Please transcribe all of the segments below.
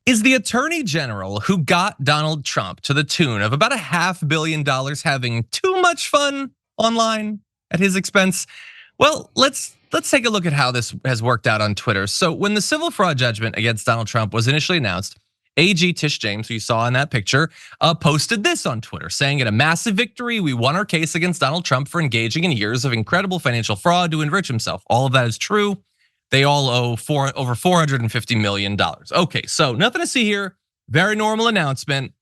Is the attorney general who got Donald Trump to the tune of about $500 million having too much fun online at his expense? Well, let's take a look at how this has worked out on Twitter. So when the civil fraud judgment against Donald Trump was initially announced, AG Tish James, who you saw in that picture, posted this on Twitter, saying, "In a massive victory, we won our case against Donald Trump for engaging in years of incredible financial fraud to enrich himself." All of that is true. They all owe over $450 million. Okay, so nothing to see here. Very normal announcement,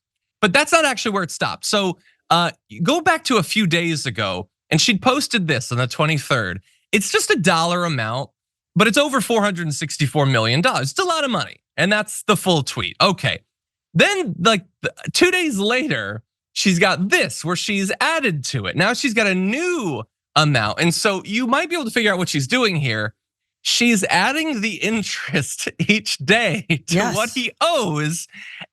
but that's not actually where it stopped. So go back to a few days ago, and she'd posted this on the 23rd. It's just a dollar amount, but it's over $464 million. It's a lot of money, and that's the full tweet. Okay, then like 2 days later, she's got this where she's added to it. Now she's got a new amount, and so you might be able to figure out what she's doing here. She's adding the interest each day to what he owes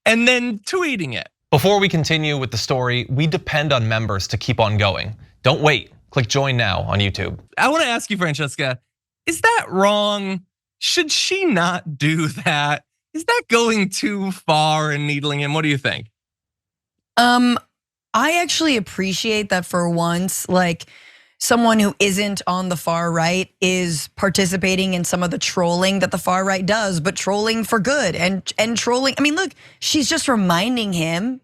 and then tweeting it. Before we continue with the story, we depend on members to keep on going. Don't wait. Click join now on YouTube. I want to ask you, Francesca, is that wrong? Should she not do that? Is that going too far and needling him? What do you think? I actually appreciate that for once, like someone who isn't on the far right is participating in some of the trolling that the far right does, but trolling for good and trolling. I mean, look, she's just reminding him,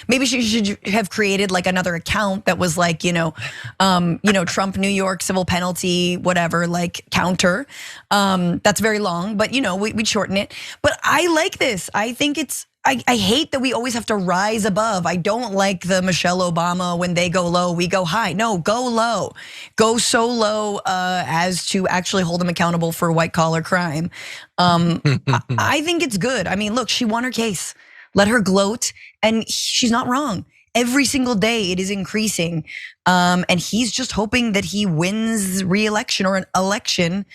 maybe she should have created like another account that was like, Trump, New York, civil penalty, whatever, like counter. That's very long, but we'd shorten it. But I like this. I think I hate that we always have to rise above. I don't like the Michelle Obama, when they go low, we go high. No, go low. Go so low as to actually hold them accountable for white collar crime. I think it's good. I mean, look, she won her case. Let her gloat, and she's not wrong. Every single day it is increasing. And he's just hoping that he wins re-election or an election,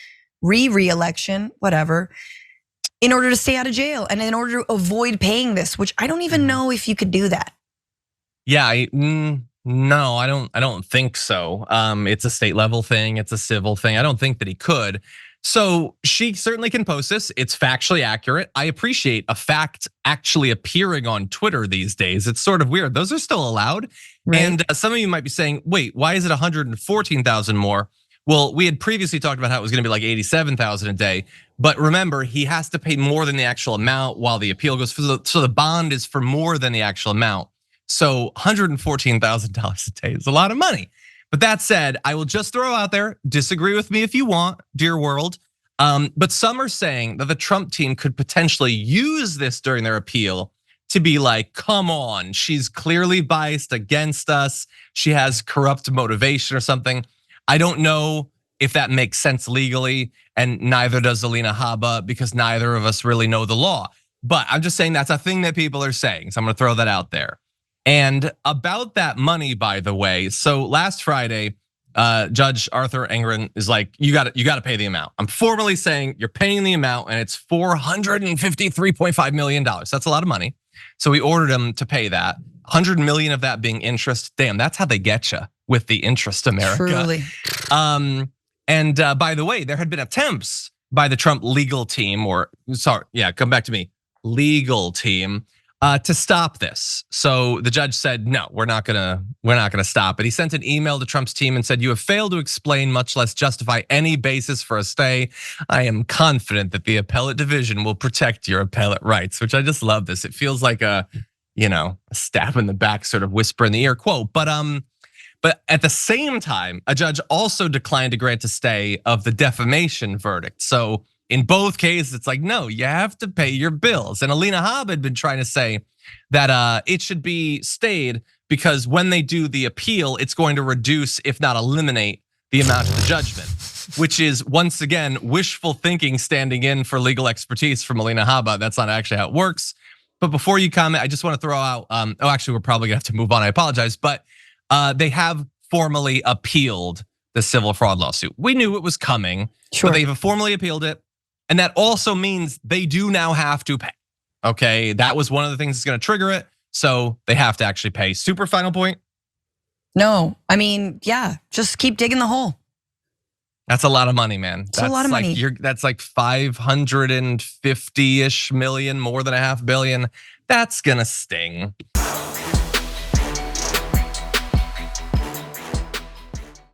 re-election, whatever, in order to stay out of jail and in order to avoid paying this, which I don't even know if you could do that. Yeah, no, I don't think so. It's a state level thing, it's a civil thing. I don't think that he could. So she certainly can post this. It's factually accurate. I appreciate a fact actually appearing on Twitter these days. It's sort of weird. Those are still allowed. Right. And some of you might be saying, wait, why is it 114,000 more? Well, we had previously talked about how it was gonna be like 87,000 a day. But remember, he has to pay more than the actual amount while the appeal goes. So the bond is for more than the actual amount. So $114,000 a day is a lot of money. But that said, I will just throw out there, disagree with me if you want, dear world. But some are saying that the Trump team could potentially use this during their appeal to be like, come on, she's clearly biased against us. She has corrupt motivation or something. I don't know if that makes sense legally, and neither does Alina Habba, because neither of us really know the law. But I'm just saying that's a thing that people are saying, so I'm gonna throw that out there. And about that money, by the way, so last Friday, Judge Arthur Engoron is like, you gotta pay the amount. I'm formally saying you're paying the amount, and it's $453.5 million. That's a lot of money. So we ordered him to pay that. 100 million of that being interest. Damn, that's how they get you with the interest, America. Truly. And by the way, there had been attempts by the Trump legal team, legal team, to stop this. So the judge said, no, we're not gonna stop it. He sent an email to Trump's team and said, you have failed to explain, much less justify any basis for a stay. I am confident that the appellate division will protect your appellate rights, which I just love this. It feels like a stab in the back, sort of whisper in the ear quote. But at the same time, a judge also declined to grant a stay of the defamation verdict. So in both cases, it's like, no, you have to pay your bills. And Alina Habba had been trying to say that it should be stayed because when they do the appeal, it's going to reduce, if not eliminate, the amount of the judgment, which is once again wishful thinking standing in for legal expertise from Alina Habba. That's not actually how it works. But before you comment, I just want to throw out, actually, we're probably gonna have to move on. I apologize, but they have formally appealed the civil fraud lawsuit. We knew it was coming, but they've formally appealed it. And that also means they do now have to pay. Okay, that was one of the things that's gonna trigger it. So they have to actually pay. Super final point? No, I mean, yeah, just keep digging the hole. That's a lot of money, man. It's a lot of money. That's like 550-ish million, more than $500 million. That's gonna sting.